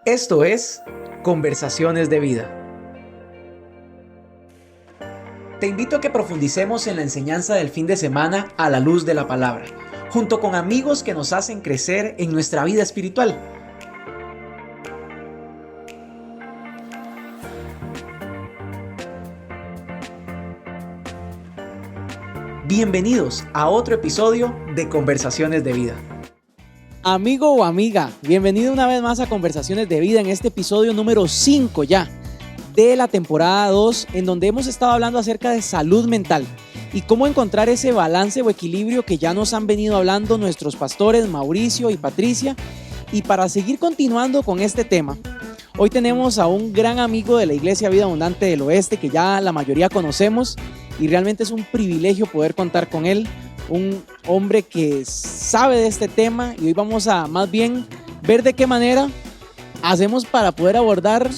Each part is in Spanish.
Esto es Conversaciones de Vida. Te invito a que profundicemos en la enseñanza del fin de semana a la luz de la palabra, junto con amigos que nos hacen crecer en nuestra vida espiritual. Bienvenidos a otro episodio de Conversaciones de Vida. Amigo o amiga, bienvenido una vez más a Conversaciones de Vida en este episodio número 5 ya de la temporada 2, en donde hemos estado hablando acerca de salud mental y cómo encontrar ese balance o equilibrio que ya nos han venido hablando nuestros pastores Mauricio y Patricia. Y para seguir continuando con este tema, hoy tenemos a un gran amigo de la Iglesia Vida Abundante del Oeste que ya la mayoría conocemos y realmente es un privilegio poder contar con él. Un hombre que sabe de este tema y hoy vamos a más bien ver de qué manera hacemos para poder abordar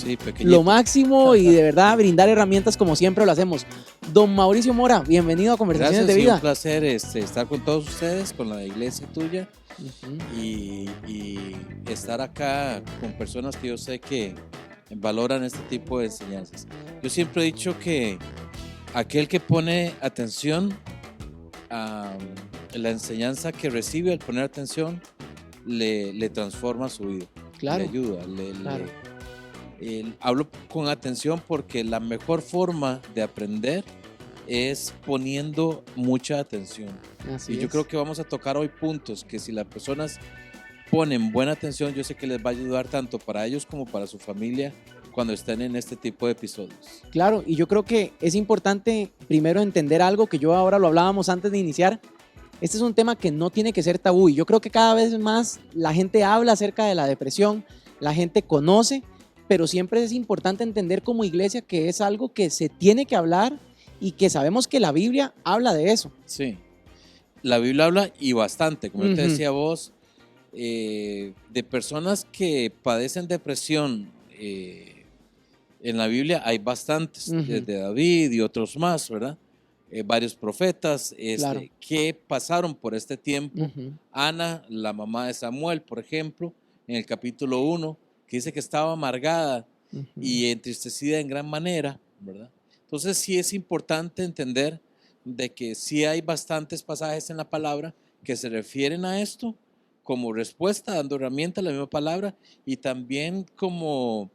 lo máximo y de verdad brindar herramientas como siempre lo hacemos. Don Mauricio Mora, bienvenido a Conversaciones de Vida. Un placer estar con todos ustedes, con la iglesia tuya y estar acá con personas que yo sé que valoran este tipo de enseñanzas. Yo siempre he dicho que aquel que pone atención a la enseñanza que recibe al poner atención le transforma su vida, claro, le ayuda, claro. Hablo con atención porque la mejor forma de aprender es poniendo mucha atención. Así y yo es. creo que vamos a tocar hoy puntos que si las personas ponen buena atención, yo sé que les va a ayudar tanto para ellos como para su familia cuando estén en este tipo de episodios. Claro, y yo creo que es importante primero entender algo que yo ahora lo hablábamos antes de iniciar. Este es un tema que no tiene que ser tabú y yo creo que cada vez más la gente habla acerca de la depresión, la gente conoce, pero siempre es importante entender como iglesia que es algo que se tiene que hablar y que sabemos que la Biblia habla de eso. Sí, la Biblia habla y bastante, como yo te decía vos, de personas que padecen depresión. En la Biblia hay bastantes, desde David y otros más, ¿verdad? Varios profetas Claro. que pasaron por este tiempo. Ana, la mamá de Samuel, por ejemplo, en el capítulo 1, que dice que estaba amargada y entristecida en gran manera, ¿verdad? Entonces sí es importante entender de que sí hay bastantes pasajes en la palabra que se refieren a esto como respuesta, dando herramienta a la misma palabra y también como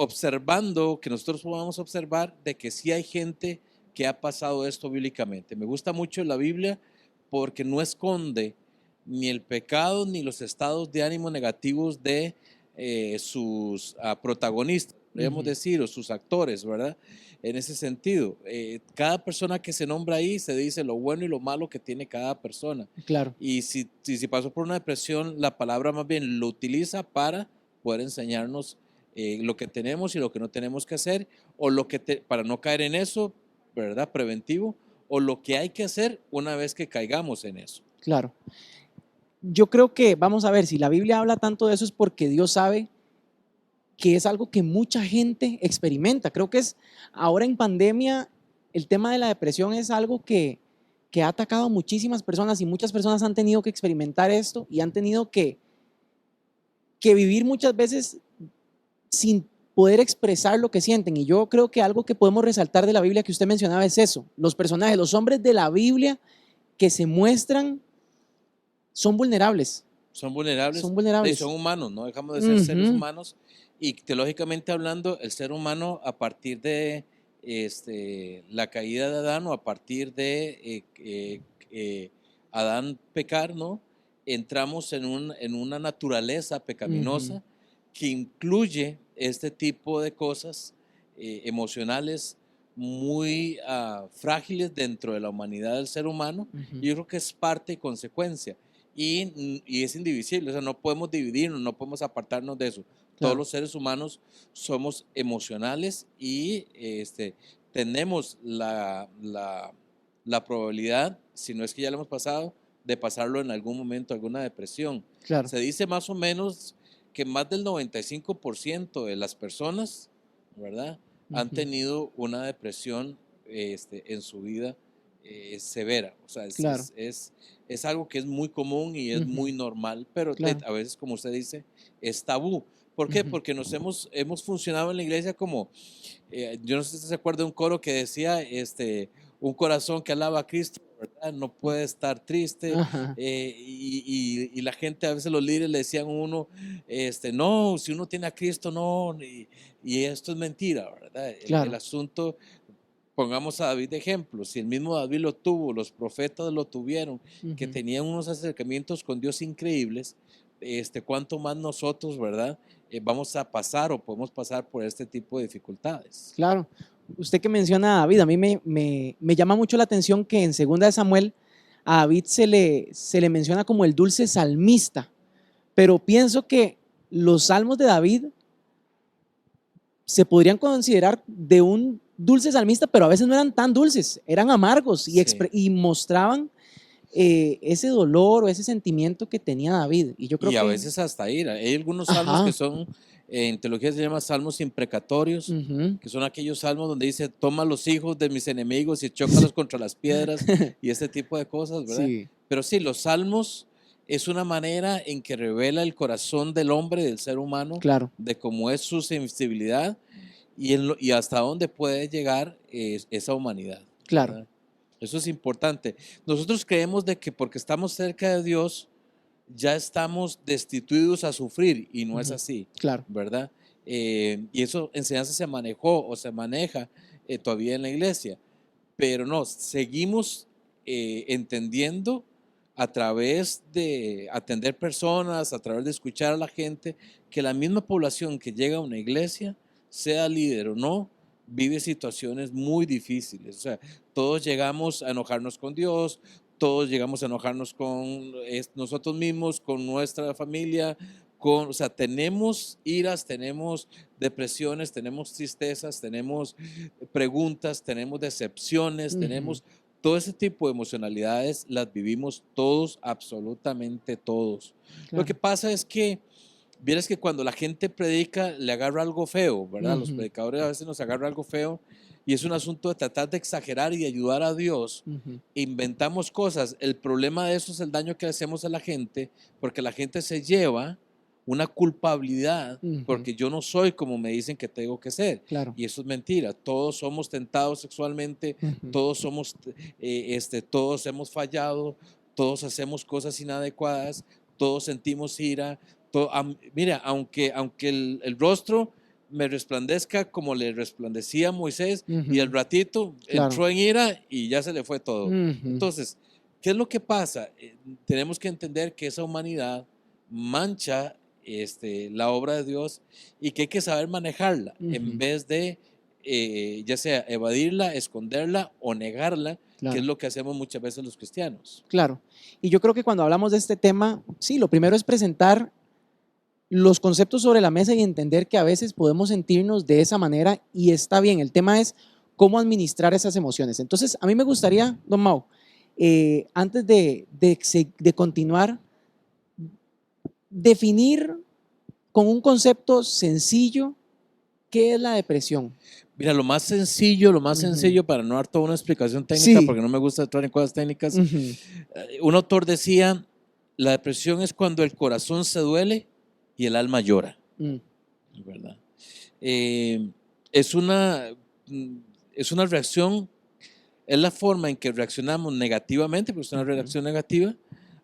observando, que nosotros podamos observar de que sí hay gente que ha pasado esto bíblicamente. Me gusta mucho la Biblia porque no esconde ni el pecado ni los estados de ánimo negativos de sus protagonistas, podríamos decir, o sus actores, ¿verdad? En ese sentido, cada persona que se nombra ahí se dice lo bueno y lo malo que tiene cada persona. Claro. Y si pasó por una depresión, la palabra más bien lo utiliza para poder enseñarnos lo que tenemos y lo que no tenemos que hacer, o para no caer en eso, ¿verdad? Preventivo, o lo que hay que hacer una vez que caigamos en eso. Claro. Yo creo que, vamos a ver, si la Biblia habla tanto de eso es porque Dios sabe que es algo que mucha gente experimenta. Creo que es ahora en pandemia, el tema de la depresión es algo que ha atacado a muchísimas personas y muchas personas han tenido que experimentar esto y han tenido que vivir muchas veces sin poder expresar lo que sienten. Y yo creo que algo que podemos resaltar de la Biblia que usted mencionaba es eso. Los personajes, los hombres de la Biblia que se muestran son vulnerables. Son vulnerables. Son vulnerables. Y son humanos, no dejamos de ser seres humanos. Y teológicamente hablando, el ser humano a partir de la caída de Adán o a partir de Adán pecar, ¿no? Entramos en una naturaleza pecaminosa que incluye este tipo de cosas emocionales muy frágiles dentro de la humanidad del ser humano. Y yo creo que es parte y consecuencia. Y es indivisible, o sea, no podemos dividirnos, no podemos apartarnos de eso. Claro. Todos los seres humanos somos emocionales y tenemos la probabilidad, si no es que ya lo hemos pasado, de pasarlo en algún momento, alguna depresión. Claro. Se dice más o menos que más del 95% de las personas, ¿verdad?, han tenido una depresión en su vida severa. O sea, Claro. es algo que es muy común y es muy normal, pero Claro. a veces, como usted dice, es tabú. ¿Por qué? Porque hemos funcionado en la iglesia como, yo no sé si se acuerda de un coro que decía, un corazón que alaba a Cristo, ¿verdad? No puede estar triste. Ajá. Y la gente, a veces los líderes le decían a uno, no, si uno tiene a Cristo, no. Y esto es mentira, ¿verdad? El Claro. asunto, pongamos a David de ejemplo, si el mismo David lo tuvo, los profetas lo tuvieron, que Ujú. tenían unos acercamientos con Dios increíbles, cuánto más nosotros, ¿verdad? Vamos a pasar o podemos pasar por este tipo de dificultades. Claro. Usted que menciona a David, a mí me llama mucho la atención que en 2 de Samuel a David se le menciona como el dulce salmista, pero pienso que los salmos de David se podrían considerar de un dulce salmista, pero a veces no eran tan dulces, eran amargos Sí. y mostraban ese dolor o ese sentimiento que tenía David. Y yo creo Y a que, veces hasta ira. Hay algunos salmos que ajá, son, en teología se llama salmos imprecatorios, ujú, que son aquellos salmos donde dice, toma los hijos de mis enemigos y chócalos contra las piedras y este tipo de cosas, ¿verdad? sí, Pero sí, los salmos es una manera en que revela el corazón del hombre, del ser humano, claro, de cómo es su sensibilidad y hasta dónde puede llegar esa humanidad, claro, ¿verdad? Eso es importante. Nosotros creemos de que porque estamos cerca de Dios, ya estamos destituidos a sufrir y no es ujú, así, claro, ¿verdad? Y eso enseñanza se manejó o se maneja todavía en la iglesia, pero no, seguimos entendiendo a través de atender personas, a través de escuchar a la gente, que la misma población que llega a una iglesia, sea líder o no, vive situaciones muy difíciles. O sea, todos llegamos a enojarnos con Dios, todos llegamos a enojarnos con nosotros mismos, con nuestra familia, o sea, tenemos iras, tenemos depresiones, tenemos tristezas, tenemos preguntas, tenemos decepciones, ujú, tenemos todo ese tipo de emocionalidades, las vivimos todos, absolutamente todos. Lo que claro, pasa es que, vieras que cuando la gente predica, le agarra algo feo, ¿verdad? Los ujú, predicadores a veces nos agarra algo feo y es un asunto de tratar de exagerar y de ayudar a Dios. ujú, Inventamos cosas. El problema de eso es el daño que le hacemos a la gente, porque la gente se lleva una culpabilidad ujú, porque yo no soy como me dicen que tengo que ser. claro, Y eso es mentira. Todos somos tentados sexualmente, ujú, todos hemos fallado, todos hacemos cosas inadecuadas, todos sentimos ira. Mira, aunque el rostro me resplandezca como le resplandecía a Moisés, y al ujú, ratito claro, entró en ira y ya se le fue todo. ujú, Entonces, ¿qué es lo que pasa? Tenemos que entender que esa humanidad mancha la obra de Dios y que hay que saber manejarla en ujú, vez de ya sea evadirla, esconderla o negarla, que es claro. lo que hacemos muchas veces los cristianos. Claro. Y yo creo que cuando hablamos de este tema, sí, lo primero es presentar los conceptos sobre la mesa y entender que a veces podemos sentirnos de esa manera y está bien. El tema es cómo administrar esas emociones. Entonces, a mí me gustaría, don Mau, antes de continuar, definir con un concepto sencillo qué es la depresión. Mira, lo más Ujú. sencillo para no dar toda una explicación técnica, Sí. porque no me gusta entrar en cosas técnicas, Ujú. un autor decía, la depresión es cuando el corazón se duele y el alma llora, Mm. ¿verdad? Eh, es una, mm, es una reacción, es la forma en que reaccionamos negativamente, porque es una Ujú. reacción negativa,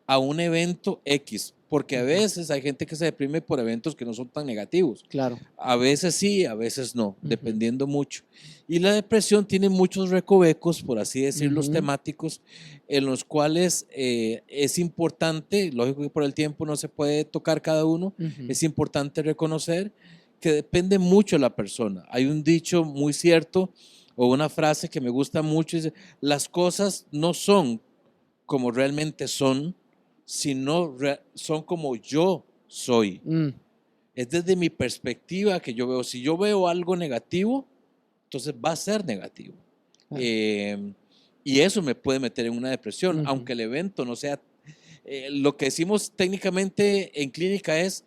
a un evento X, porque a Ujú. veces hay gente que se deprime por eventos que no son tan negativos. Claro. A veces sí, a veces no, Ujú. dependiendo mucho. Y la depresión tiene muchos recovecos, por así decirlos, Ujú. temáticos, en los cuales es importante, lógico que por el tiempo no se puede tocar cada uno, Ujú. es importante reconocer que depende mucho de la persona. Hay un dicho muy cierto o una frase que me gusta mucho, dice, las cosas no son como realmente son, sino son como yo soy. Mm. Es desde mi perspectiva que yo veo. Si yo veo algo negativo, entonces va a ser negativo. Claro. Eh, y eso me puede meter en una depresión, Ujú. aunque el evento no sea. Lo que decimos técnicamente en clínica es,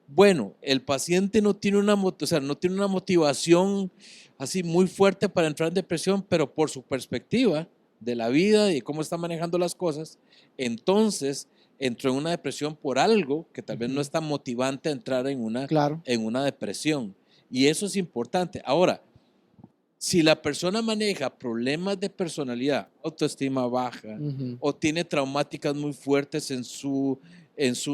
bueno, el paciente no tiene o sea, no tiene una motivación así muy fuerte para entrar en depresión, pero por su perspectiva, de la vida y cómo está manejando las cosas, entonces entró en una depresión por algo que tal vez no es tan motivante a entrar Claro. en una depresión. Y eso es importante. Ahora, si la persona maneja problemas de personalidad, autoestima baja, o tiene traumáticas muy fuertes en su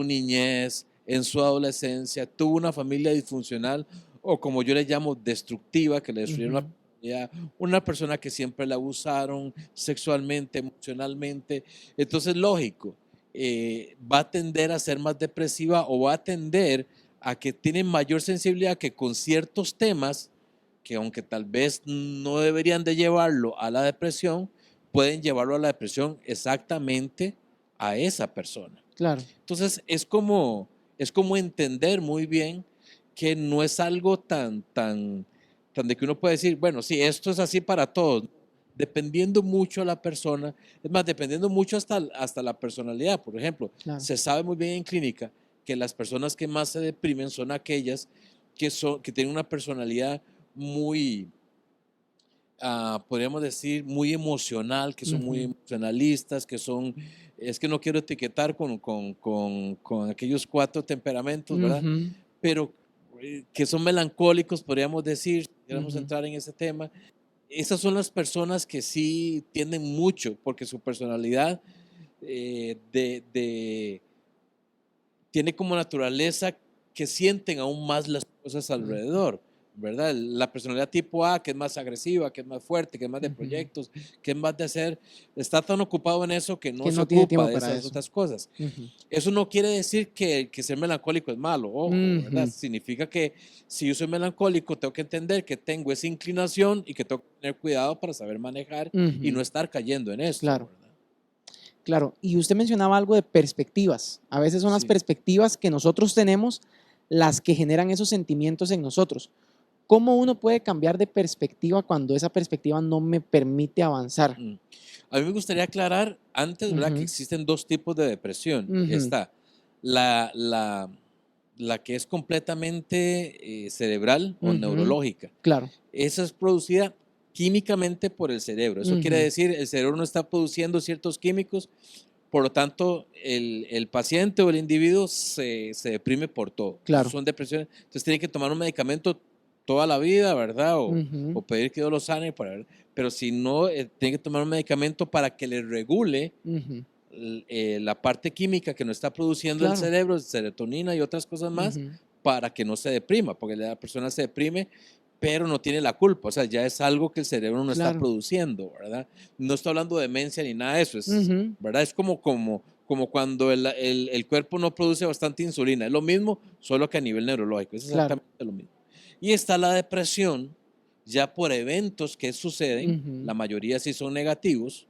niñez, en su adolescencia, tuvo una familia disfuncional, o como yo le llamo, destructiva, que le destruyeron la familia, una persona que siempre la abusaron sexualmente, emocionalmente, entonces lógico, va a tender a ser más depresiva o va a tender a que tiene mayor sensibilidad que con ciertos temas que aunque tal vez no deberían de llevarlo a la depresión, pueden llevarlo a la depresión exactamente a esa persona. Claro. Entonces es como entender muy bien que no es algo tan de que uno puede decir, bueno, sí, esto es así para todos, dependiendo mucho a la persona, es más, dependiendo mucho hasta la personalidad. Por ejemplo, Claro. se sabe muy bien en clínica que las personas que más se deprimen son aquellas que tienen una personalidad muy, podríamos decir, muy emocional, que son muy emocionalistas, es que no quiero etiquetar con aquellos 4 temperamentos, ¿verdad? Pero que son melancólicos, podríamos decir, si queremos entrar en ese tema. Esas son las personas que sí tienden mucho, porque su personalidad tiene como naturaleza que sienten aún más las cosas alrededor, ¿verdad? La personalidad tipo A, que es más agresiva, que es más fuerte, que es más de proyectos, que es más de hacer, está tan ocupado en eso que no se tiene ocupa tiempo de para esas eso. otras cosas. Eso no quiere decir que ser melancólico es malo, ojo, ¿verdad? Significa que si yo soy melancólico, tengo que entender que tengo esa inclinación y que tengo que tener cuidado para saber manejar y no estar cayendo en esto, Claro. ¿verdad? Claro, y usted mencionaba algo de perspectivas. A veces son las Sí. perspectivas que nosotros tenemos las que generan esos sentimientos en nosotros. ¿Cómo uno puede cambiar de perspectiva cuando esa perspectiva no me permite avanzar? A mí me gustaría aclarar antes, ¿verdad?, que existen 2 tipos de depresión. Está la que es completamente cerebral o neurológica. Claro. Esa es producida químicamente por el cerebro. Eso quiere decir, el cerebro no está produciendo ciertos químicos, por lo tanto, el paciente o el individuo se deprime por todo. Claro. Son depresiones. Entonces, tiene que tomar un medicamento toda la vida, ¿verdad? O pedir que Dios lo sane, pero si no, tiene que tomar un medicamento para que le regule la parte química que no está produciendo el cerebro, serotonina y otras cosas más, para que no se deprima, porque la persona se deprime, pero no tiene la culpa, o sea, ya es algo que el cerebro no está produciendo, ¿verdad? No estoy hablando de demencia ni nada de eso, ¿verdad? Es como cuando el cuerpo no produce bastante insulina, es lo mismo, solo que a nivel neurológico, es exactamente lo mismo. Y está la depresión, ya por eventos que suceden, la mayoría sí son negativos,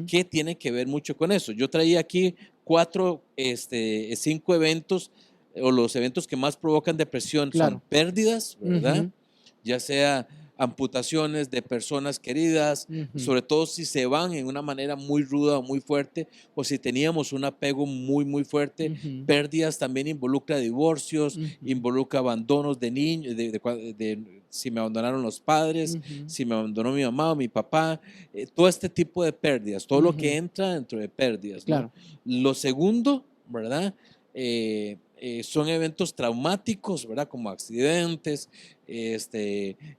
que tienen que ver mucho con eso. Yo traía aquí 5 eventos, o los eventos que más provocan depresión son pérdidas, ¿verdad? Ya sea amputaciones de personas queridas, sobre todo si se van en una manera muy ruda o muy fuerte, o si teníamos un apego muy, muy fuerte. Pérdidas también involucra divorcios, involucra abandonos de niños, si me abandonaron los padres, si me abandonó mi mamá o mi papá, todo este tipo de pérdidas, todo lo que entra dentro de pérdidas, ¿no? Lo segundo, ¿verdad? Son eventos traumáticos, ¿verdad? Como accidentes,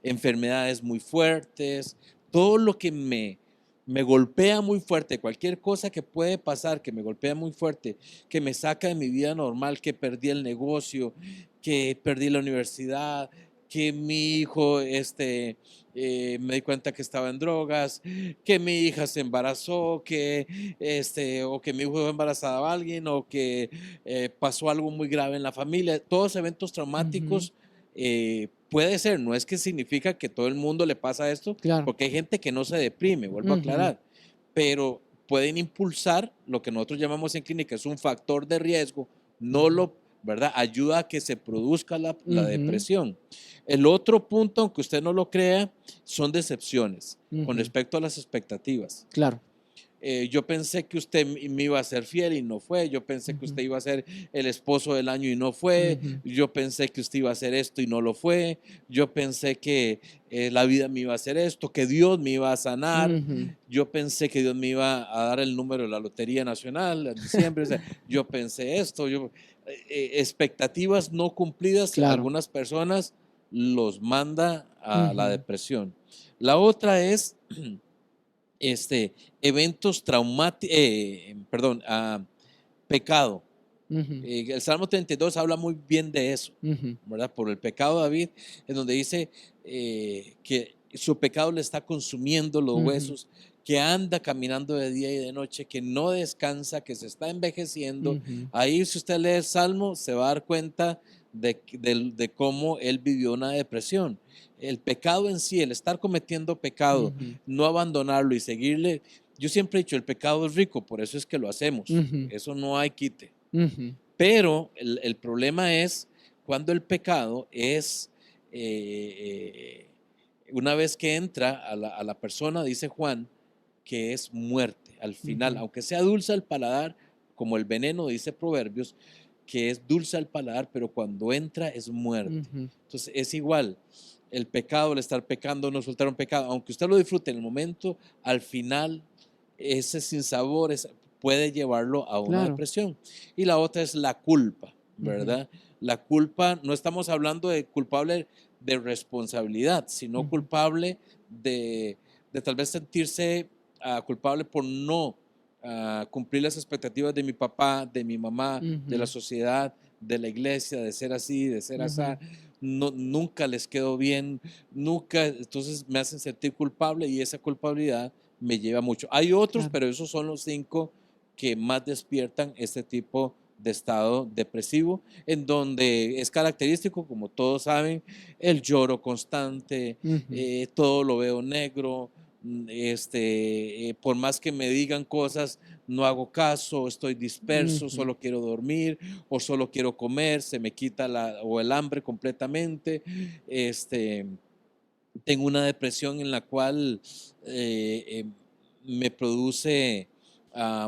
enfermedades muy fuertes, todo lo que me golpea muy fuerte, cualquier cosa que puede pasar, que me golpea muy fuerte, que me saca de mi vida normal, que perdí el negocio, que perdí la universidad, que mi hijo me di cuenta que estaba en drogas, que mi hija se embarazó, o que mi hijo fue embarazada a alguien, o que pasó algo muy grave en la familia. Todos eventos traumáticos puede ser, no es que significa que todo el mundo le pasa esto, porque hay gente que no se deprime, vuelvo a aclarar, pero pueden impulsar lo que nosotros llamamos en clínica, es un factor de riesgo, ¿verdad? Ayuda a que se produzca la depresión. El otro punto, aunque usted no lo crea, son decepciones con respecto a las expectativas. Claro. yo pensé que usted me iba a ser fiel y no fue, yo pensé que usted iba a ser el esposo del año y no fue, yo pensé que usted iba a hacer esto y no lo fue, yo pensé que la vida me iba a hacer esto, que Dios me iba a sanar, yo pensé que Dios me iba a dar el número de la Lotería Nacional en diciembre, o sea, yo pensé esto, expectativas no cumplidas, Claro. algunas personas los manda a la depresión. La otra es eventos traumáticos, pecado. El Salmo 32 habla muy bien de eso, ¿verdad? Por el pecado de David, en donde dice que su pecado le está consumiendo los huesos, que anda caminando de día y de noche, que no descansa, que se está envejeciendo. Ahí, si usted lee el Salmo, se va a dar cuenta de cómo él vivió una depresión. El pecado en sí, el estar cometiendo pecado, no abandonarlo y seguirle. Yo siempre he dicho, el pecado es rico, por eso es que lo hacemos. Eso no hay quite. Pero el problema es cuando el pecado es, una vez que entra a la persona, dice Juan, que es muerte. Al final, aunque sea dulce al paladar, como el veneno, dice Proverbios, que es dulce al paladar, pero cuando entra es muerte. Entonces es igual, el pecado, el estar pecando, no soltar un pecado, aunque usted lo disfrute en el momento, al final ese sinsabor puede llevarlo a una depresión. Y la otra es la culpa, ¿verdad? La culpa, no estamos hablando de culpable de responsabilidad, sino culpable de tal vez sentirse culpable por no cumplir las expectativas de mi papá, de mi mamá, de la sociedad, de la iglesia, de ser así, de ser así. No, nunca les quedó bien, nunca, entonces me hacen sentir culpable y esa culpabilidad me lleva mucho. Hay otros, pero esos son los 5 que más despiertan este tipo de estado depresivo, en donde es característico, como todos saben, el lloro constante, todo lo veo negro, por más que me digan cosas, no hago caso, estoy disperso, solo quiero dormir o solo quiero comer, se me quita el hambre completamente. Tengo una depresión en la cual me produce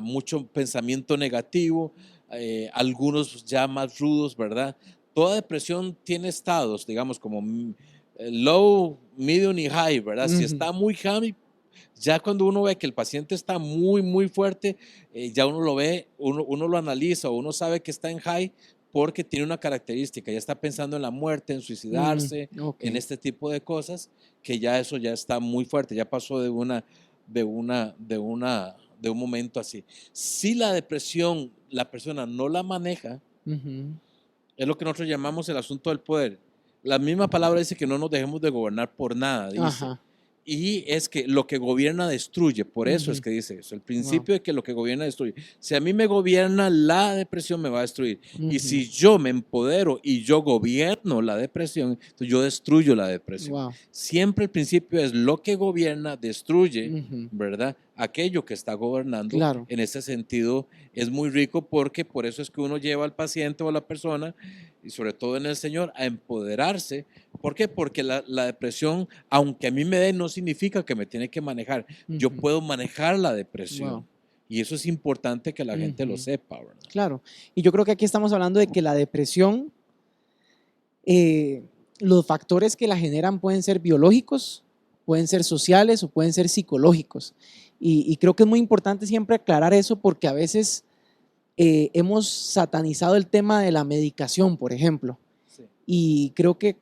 mucho pensamiento negativo, algunos ya más rudos, ¿verdad? Toda depresión tiene estados, digamos, como low, medium y high, ¿verdad? Si está muy high, ya cuando uno ve que el paciente está muy, muy fuerte, ya uno lo ve, uno lo analiza, uno sabe que está en high porque tiene una característica, ya está pensando en la muerte, en suicidarse, en este tipo de cosas, que ya eso ya está muy fuerte, ya pasó de un momento así. Si la depresión la persona no la maneja, es lo que nosotros llamamos el asunto del poder. La misma palabra dice que no nos dejemos de gobernar por nada, dice. Y es que lo que gobierna destruye, por eso es que dice eso, el principio de que lo que gobierna destruye. Si a mí me gobierna la depresión, me va a destruir. Y si yo me empodero y yo gobierno la depresión, entonces yo destruyo la depresión. Siempre el principio es lo que gobierna destruye, ¿verdad? Aquello que está gobernando. En ese sentido es muy rico, porque por eso es que uno lleva al paciente o a la persona, y sobre todo en el Señor, a empoderarse. ¿Por qué? Porque la depresión, aunque a mí me dé, no significa que me tiene que manejar. Yo puedo manejar la depresión. Y eso es importante que la gente lo sepa, ¿verdad? Claro. Y yo creo que aquí estamos hablando de que la depresión, los factores que la generan pueden ser biológicos, pueden ser sociales o pueden ser psicológicos. Y creo que es muy importante siempre aclarar eso, porque a veces hemos satanizado el tema de la medicación, por ejemplo. Y creo que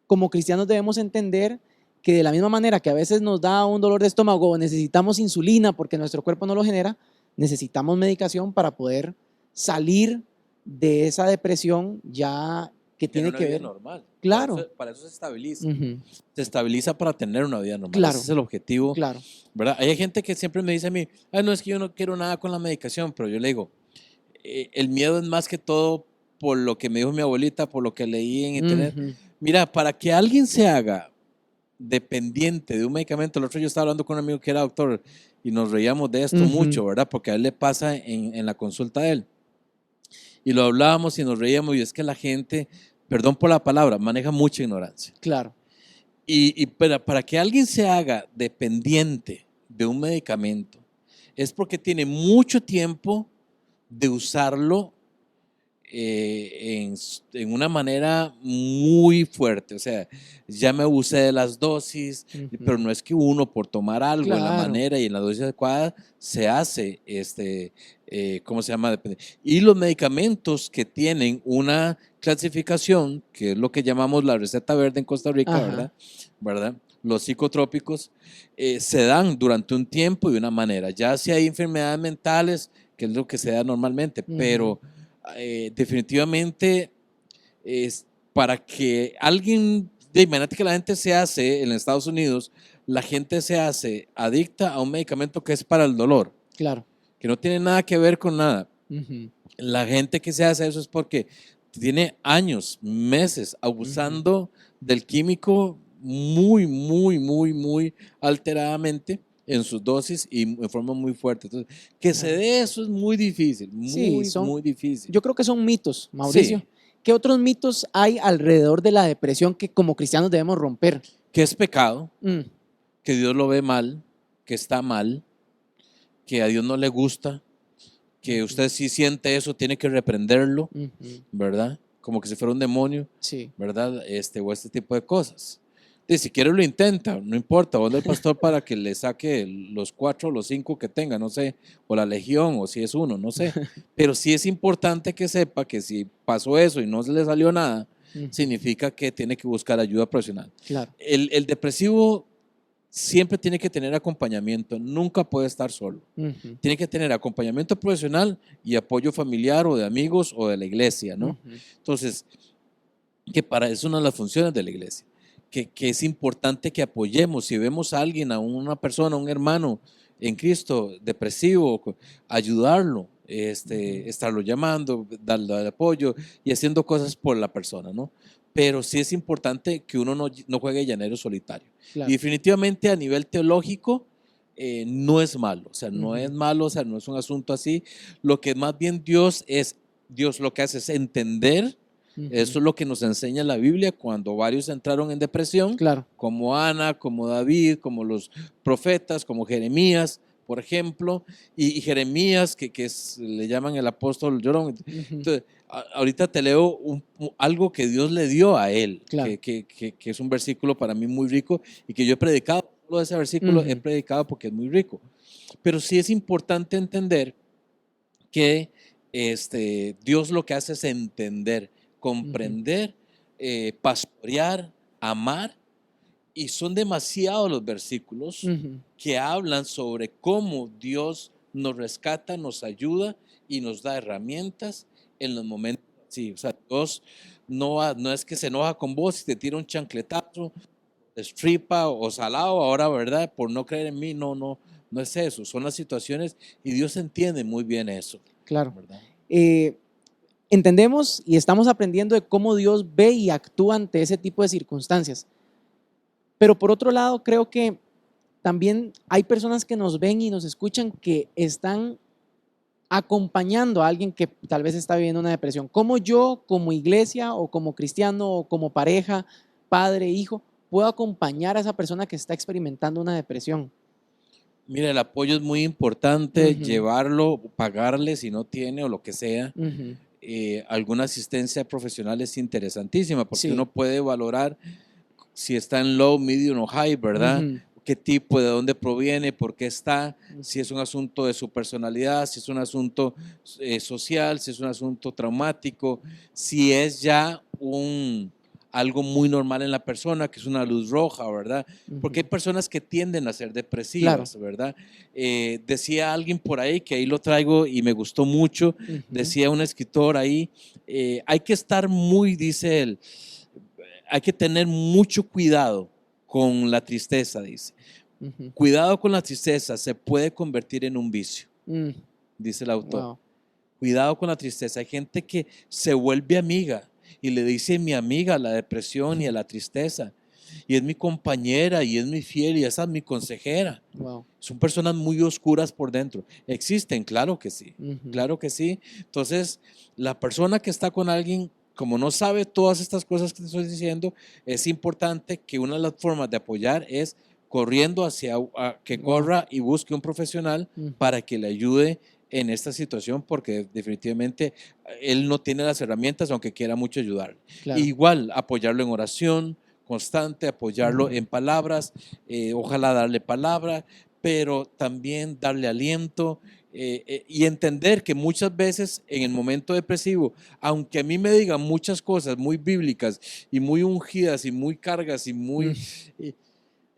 como cristianos debemos entender que de la misma manera que a veces nos da un dolor de estómago o necesitamos insulina porque nuestro cuerpo no lo genera, necesitamos medicación para poder salir de esa depresión ya que tiene que ver. Normal. Claro. Para eso se estabiliza. Se estabiliza para tener una vida normal. Claro. Ese es el objetivo. Claro. ¿Verdad? Hay gente que siempre me dice a mí, no, es que yo no quiero nada con la medicación, pero yo le digo, el miedo es más que todo por lo que me dijo mi abuelita, por lo que leí en internet. Mira, para que alguien se haga dependiente de un medicamento, el otro yo estaba hablando con un amigo que era doctor y nos reíamos de esto mucho, ¿verdad? Porque a él le pasa en la consulta de él. Y lo hablábamos y nos reíamos, y es que la gente, perdón por la palabra, maneja mucha ignorancia. Claro. Y para que alguien se haga dependiente de un medicamento, es porque tiene mucho tiempo de usarlo en una manera muy fuerte. O sea, ya me abusé de las dosis, pero no es que uno por tomar algo en la manera y en la dosis adecuada se hace, ¿cómo se llama? Y los medicamentos que tienen una clasificación, que es lo que llamamos la receta verde en Costa Rica, ¿verdad? Los psicotrópicos se dan durante un tiempo y de una manera. Ya si hay enfermedades mentales, que es lo que se da normalmente, pero definitivamente para que alguien, imagínate que la gente se hace en Estados Unidos, la gente se hace adicta a un medicamento que es para el dolor. Claro. Que no tiene nada que ver con nada. La gente que se hace eso es porque tiene años, meses abusando del químico muy, muy, muy, muy alteradamente en sus dosis y en forma muy fuerte. Entonces, que se dé eso es muy difícil, muy difícil. Yo creo que son mitos, Mauricio. Sí. ¿Qué otros mitos hay alrededor de la depresión que como cristianos debemos romper? Que es pecado, que Dios lo ve mal, que está mal, que a Dios no le gusta, que usted si siente eso tiene que reprenderlo, ¿verdad? Como que si fuera un demonio, ¿verdad? O este tipo de cosas. Y si quiere lo intenta, no importa, o el pastor para que le saque los 4 o los 5 que tenga, no sé, o la legión, o si es uno, no sé. Pero sí es importante que sepa que si pasó eso y no se le salió nada, significa que tiene que buscar ayuda profesional. Claro. El depresivo siempre tiene que tener acompañamiento, nunca puede estar solo. Tiene que tener acompañamiento profesional y apoyo familiar o de amigos o de la iglesia, ¿no? Entonces, que para eso es una de las funciones de la iglesia. Que es importante que apoyemos. Si vemos a alguien, a una persona, a un hermano en Cristo depresivo, ayudarlo, estarlo llamando, darle apoyo y haciendo cosas por la persona, ¿no? Pero sí es importante que uno no juegue llanero solitario. Claro. Y definitivamente a nivel teológico no es malo, o sea, no es malo, o sea, no es un asunto así. Lo que más bien Dios lo que hace es entender. Eso es lo que nos enseña la Biblia cuando varios entraron en depresión, claro, como Ana, como David, como los profetas, como Jeremías, por ejemplo, y Jeremías, que le llaman el apóstol llorón. Entonces, ahorita te leo algo que Dios le dio a él, claro, que es un versículo para mí muy rico y que yo he predicado, solo ese versículo he predicado porque es muy rico. Pero sí es importante entender que Dios lo que hace es entender, comprender, pastorear, amar, y son demasiados los versículos que hablan sobre cómo Dios nos rescata, nos ayuda y nos da herramientas en los momentos así. O sea, Dios no es que se enoja con vos y te tira un chancletazo, te estripa o salado ahora, ¿verdad? Por no creer en mí, no es eso. Son las situaciones y Dios entiende muy bien eso. Claro. Entendemos y estamos aprendiendo de cómo Dios ve y actúa ante ese tipo de circunstancias. Pero por otro lado, creo que también hay personas que nos ven y nos escuchan que están acompañando a alguien que tal vez está viviendo una depresión. ¿Cómo yo, como iglesia o como cristiano o como pareja, padre, hijo, puedo acompañar a esa persona que está experimentando una depresión? Mira, el apoyo es muy importante, llevarlo, pagarle si no tiene o lo que sea. Alguna asistencia profesional es interesantísima porque uno puede valorar si está en low, medium o high, ¿verdad? Qué tipo, de dónde proviene, por qué está, si es un asunto de su personalidad, si es un asunto social, si es un asunto traumático, si es ya algo muy normal en la persona, que es una luz roja, ¿verdad? Porque hay personas que tienden a ser depresivas, claro, ¿verdad? Decía alguien por ahí, que ahí lo traigo y me gustó mucho, decía un escritor ahí, hay que estar muy, dice él, hay que tener mucho cuidado con la tristeza, dice. Cuidado con la tristeza, se puede convertir en un vicio, dice el autor. Wow. Cuidado con la tristeza. Hay gente que se vuelve amiga y le dice mi amiga a la depresión y a la tristeza. Y es mi compañera y es mi fiel y esa es mi consejera. Wow. Son personas muy oscuras por dentro. ¿Existen? Claro que sí. Claro que sí. Entonces, la persona que está con alguien, como no sabe todas estas cosas que te estoy diciendo, es importante que una de las formas de apoyar es corriendo hacia que corra y busque un profesional para que le ayude en esta situación, porque definitivamente él no tiene las herramientas, aunque quiera mucho ayudarle. Claro. Igual, apoyarlo en oración constante, apoyarlo en palabras, ojalá darle palabra, pero también darle aliento y entender que muchas veces en el momento depresivo, aunque a mí me digan muchas cosas muy bíblicas y muy ungidas y muy cargas y muy...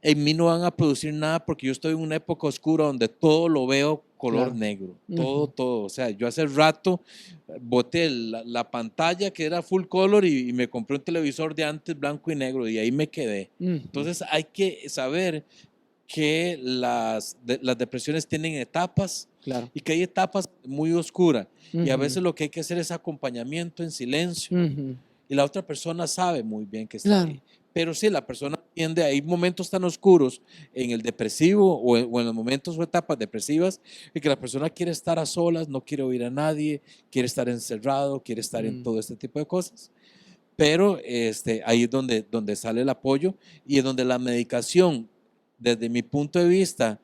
en mí no van a producir nada, porque yo estoy en una época oscura donde todo lo veo color negro, todo. O sea, yo hace rato boté la pantalla que era full color y me compré un televisor de antes blanco y negro y ahí me quedé. Entonces hay que saber que las depresiones tienen etapas, claro, y que hay etapas muy oscuras, y a veces lo que hay que hacer es acompañamiento en silencio, y la otra persona sabe muy bien que está ahí. Pero sí, la persona tiende, hay momentos tan oscuros en el depresivo o en los momentos o etapas depresivas en que la persona quiere estar a solas, no quiere oír a nadie, quiere estar encerrado, quiere estar en todo este tipo de cosas. Pero ahí es donde sale el apoyo, y es donde la medicación, desde mi punto de vista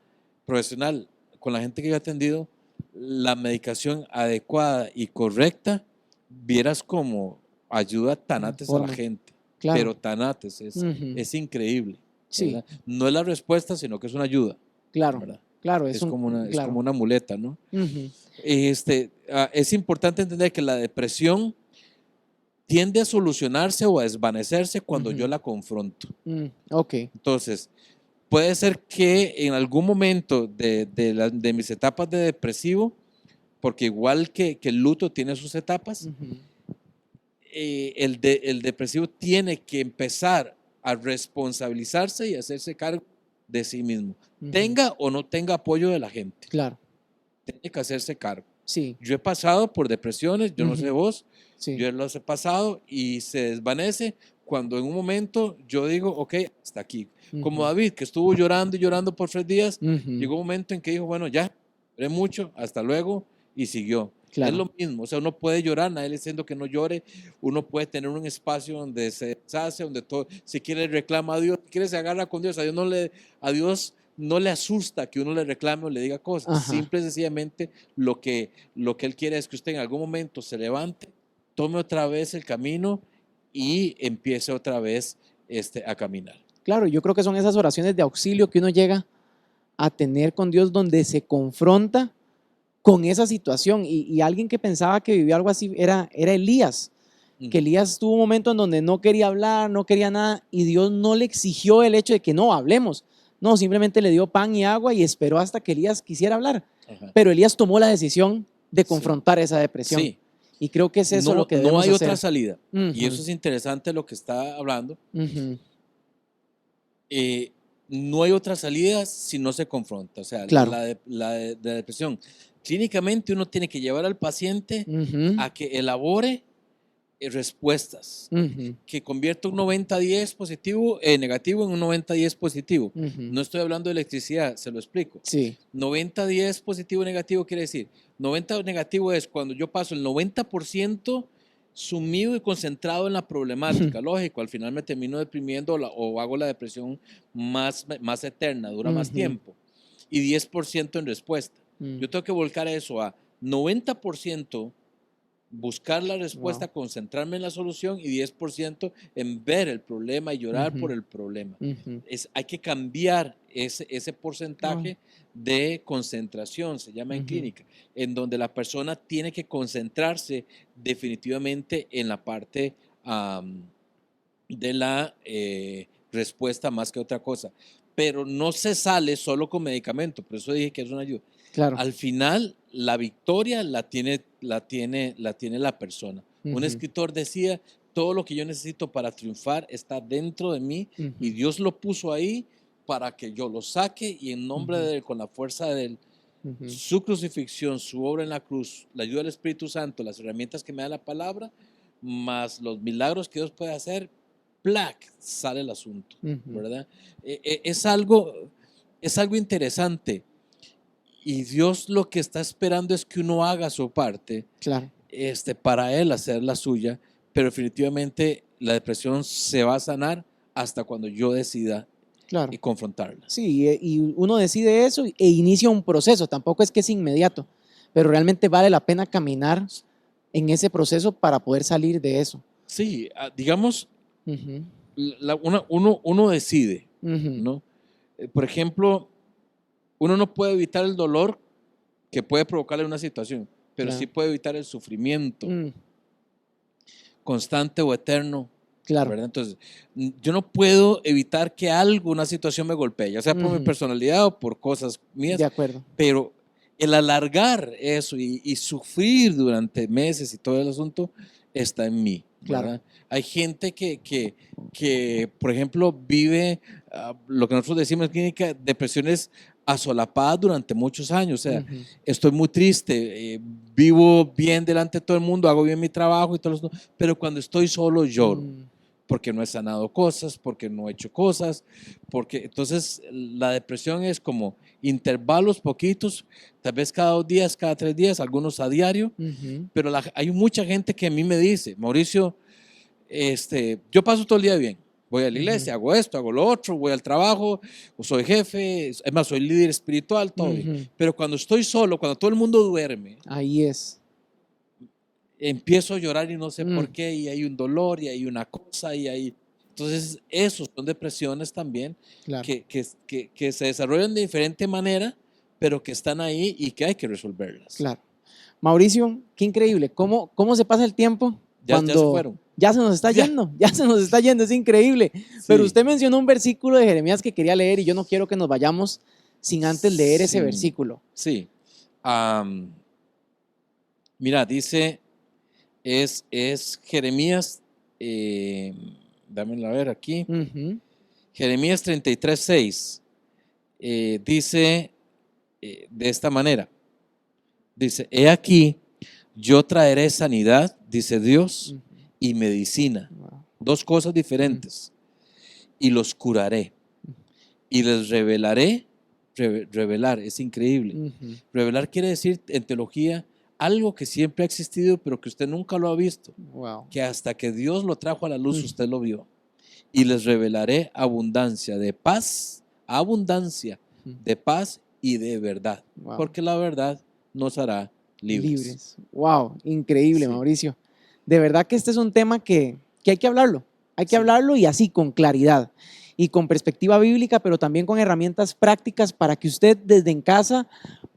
profesional, con la gente que yo he atendido, la medicación adecuada y correcta, vieras como ayuda tanates a la gente. Claro. Pero tanates, es increíble. Sí. No es la respuesta, sino que es una ayuda. Claro, ¿verdad? Claro, es como una muleta, ¿no? Es importante entender que la depresión tiende a solucionarse o a desvanecerse cuando yo la confronto. Okay. Entonces, puede ser que en algún momento de mis etapas de depresivo, porque igual que el luto tiene sus etapas, el depresivo tiene que empezar a responsabilizarse y hacerse cargo de sí mismo. Tenga o no tenga apoyo de la gente. Claro. Tiene que hacerse cargo. Sí. Yo he pasado por depresiones, yo no sé vos, sí. Yo los he pasado y se desvanece cuando en un momento yo digo, ok, hasta aquí. Como David, que estuvo llorando y llorando por 3 días, llegó un momento en que dijo, bueno, ya, lloré mucho, hasta luego, y siguió. Claro. Es lo mismo, o sea, uno puede llorar, nadie le está diciendo que no llore, uno puede tener un espacio donde se deshace, donde todo, si quiere reclama a Dios, si quiere se agarra con Dios, a Dios no le asusta que uno le reclame o le diga cosas. Simple y sencillamente lo que Él quiere es que usted en algún momento se levante, tome otra vez el camino y empiece otra vez a caminar. Claro, yo creo que son esas oraciones de auxilio que uno llega a tener con Dios, donde se confronta con esa situación. Y alguien que pensaba que vivía algo así era Elías. Que Elías tuvo un momento en donde no quería hablar, no quería nada, y Dios no le exigió el hecho de que no hablemos. No, simplemente le dio pan y agua y esperó hasta que Elías quisiera hablar. Pero Elías tomó la decisión de confrontar esa depresión. Sí. Y creo que es eso lo que debemos hacer. No hay otra salida. Y eso es interesante lo que está hablando. No hay otra salida si no se confronta. O sea, claro. la depresión. Clínicamente uno tiene que llevar al paciente a que elabore respuestas, que convierta un 90-10 negativo en un 90-10 positivo. No estoy hablando de electricidad, se lo explico. Sí. 90-10 positivo negativo quiere decir, 90 negativo es cuando yo paso el 90% sumido y concentrado en la problemática. Lógico, al final me termino deprimiendo o hago la depresión más eterna, dura más tiempo, y 10% en respuesta. Yo tengo que volcar eso a 90% buscar la respuesta, concentrarme en la solución, y 10% en ver el problema y llorar por el problema. Hay que cambiar ese porcentaje de concentración, se llama en clínica, en donde la persona tiene que concentrarse definitivamente en la parte de la respuesta más que otra cosa. Pero no se sale solo con medicamento, por eso dije que es una ayuda. Claro. Al final, la victoria la tiene la persona. Un escritor decía, todo lo que yo necesito para triunfar está dentro de mí, y Dios lo puso ahí para que yo lo saque, y en nombre de Él, con la fuerza de Él, su crucifixión, su obra en la cruz, la ayuda del Espíritu Santo, las herramientas que me da la palabra, más los milagros que Dios puede hacer, ¡plac!, sale el asunto, ¿verdad? Es algo interesante. Y Dios lo que está esperando es que uno haga su parte, claro, para Él hacer la suya, pero definitivamente la depresión se va a sanar hasta cuando yo decida Claro. y confrontarlas. Sí, y uno decide eso e inicia un proceso, tampoco es que es inmediato, pero realmente vale la pena caminar en ese proceso para poder salir de eso. Sí, digamos, Uh-huh. uno decide, Uh-huh. ¿no? Por ejemplo, uno no puede evitar el dolor que puede provocarle una situación, pero Claro. sí puede evitar el sufrimiento Mm, constante o eterno, claro. ¿verdad? Entonces, yo no puedo evitar que algo, una situación me golpee, ya sea por mi Uh-huh. personalidad o por cosas mías, De acuerdo. pero el alargar eso y sufrir durante meses y todo el asunto está en mí, ¿verdad? Claro. Hay gente que, por ejemplo, vive lo que nosotros decimos en clínica, depresiones asolapadas durante muchos años. O sea, Uh-huh. estoy muy triste, vivo bien delante de todo el mundo, hago bien mi trabajo y todo eso, pero cuando estoy solo lloro. Porque no he sanado cosas, porque no he hecho cosas, porque entonces la depresión es como intervalos poquitos, tal vez cada 2 días, cada 3 días, algunos a diario, Uh-huh. pero hay mucha gente que a mí me dice, Mauricio, yo paso todo el día bien, voy a la iglesia, hago esto, hago lo otro, voy al trabajo, soy jefe, es más, soy líder espiritual, todo bien, pero cuando estoy solo, cuando todo el mundo duerme, ahí es. Empiezo a llorar y no sé por qué, y hay un dolor, y hay una cosa, Entonces, esos son depresiones también, Claro. que se desarrollan de diferente manera, pero que están ahí y que hay que resolverlas. Claro. Mauricio, qué increíble. ¿Cómo se pasa el tiempo Ya se fueron. Ya se nos está yendo? Ya se nos está yendo, es increíble. Sí. Pero usted mencionó un versículo de Jeremías que quería leer y yo no quiero que nos vayamos sin antes leer ese versículo. Sí. Mira, dice... Es Jeremías, dámela a ver aquí, Jeremías 33:6, dice de esta manera, dice, he aquí, yo traeré sanidad, dice Dios, y medicina, 2 cosas diferentes, y los curaré, y les revelaré, revelar, es increíble, revelar quiere decir en teología, algo que siempre ha existido, pero que usted nunca lo ha visto. Wow. Que hasta que Dios lo trajo a la luz, usted lo vio. Y les revelaré abundancia de paz y de verdad. Wow. Porque la verdad nos hará libres. Wow, increíble, sí. Mauricio. De verdad que este es un tema que hay que hablarlo. Hay que hablarlo y así, con claridad. Y con perspectiva bíblica, pero también con herramientas prácticas para que usted desde en casa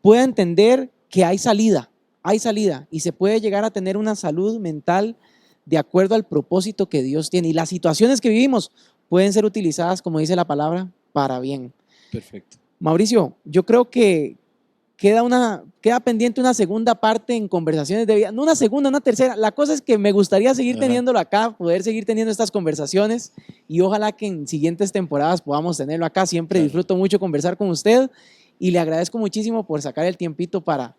pueda entender que hay salida y se puede llegar a tener una salud mental de acuerdo al propósito que Dios tiene. Y las situaciones que vivimos pueden ser utilizadas, como dice la palabra, para bien. Perfecto. Mauricio, yo creo que queda pendiente una segunda parte en Conversaciones de Vida. No una segunda, una tercera. La cosa es que me gustaría seguir teniéndolo acá, poder seguir teniendo estas conversaciones y ojalá que en siguientes temporadas podamos tenerlo acá. Siempre disfruto mucho conversar con usted y le agradezco muchísimo por sacar el tiempito para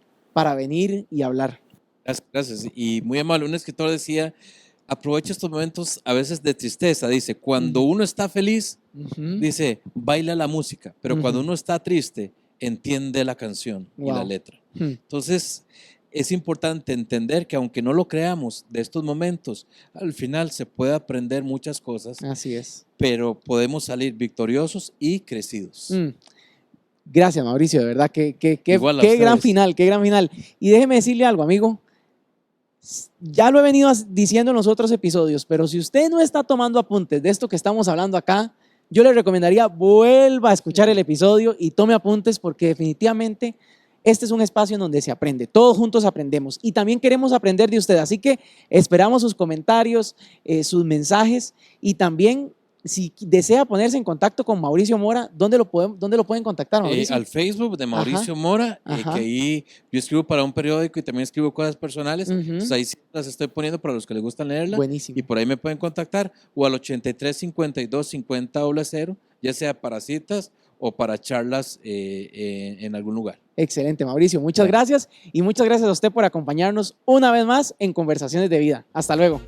venir y hablar. Gracias. Y muy amable, un escritor decía, aprovecha estos momentos a veces de tristeza, dice, cuando uno está feliz, dice, baila la música, pero cuando uno está triste, entiende la canción y la letra. Entonces, es importante entender que aunque no lo creamos de estos momentos, al final se puede aprender muchas cosas. Así es. Pero podemos salir victoriosos y crecidos. Gracias, Mauricio, de verdad, qué gran final, qué gran final. Y déjeme decirle algo, amigo, ya lo he venido diciendo en los otros episodios, pero si usted no está tomando apuntes de esto que estamos hablando acá, yo le recomendaría vuelva a escuchar el episodio y tome apuntes porque definitivamente este es un espacio en donde se aprende, todos juntos aprendemos y también queremos aprender de usted, así que esperamos sus comentarios, sus mensajes y también si desea ponerse en contacto con Mauricio Mora, ¿dónde lo pueden contactar, Mauricio? Al Facebook de Mauricio Mora, que ahí yo escribo para un periódico y también escribo cosas personales. Entonces ahí sí las estoy poniendo para los que les gustan leerla. Buenísimo. Y por ahí me pueden contactar o al 83 52 50 00, ya sea para citas o para charlas en algún lugar. Excelente, Mauricio. Muchas gracias y muchas gracias a usted por acompañarnos una vez más en Conversaciones de Vida. Hasta luego.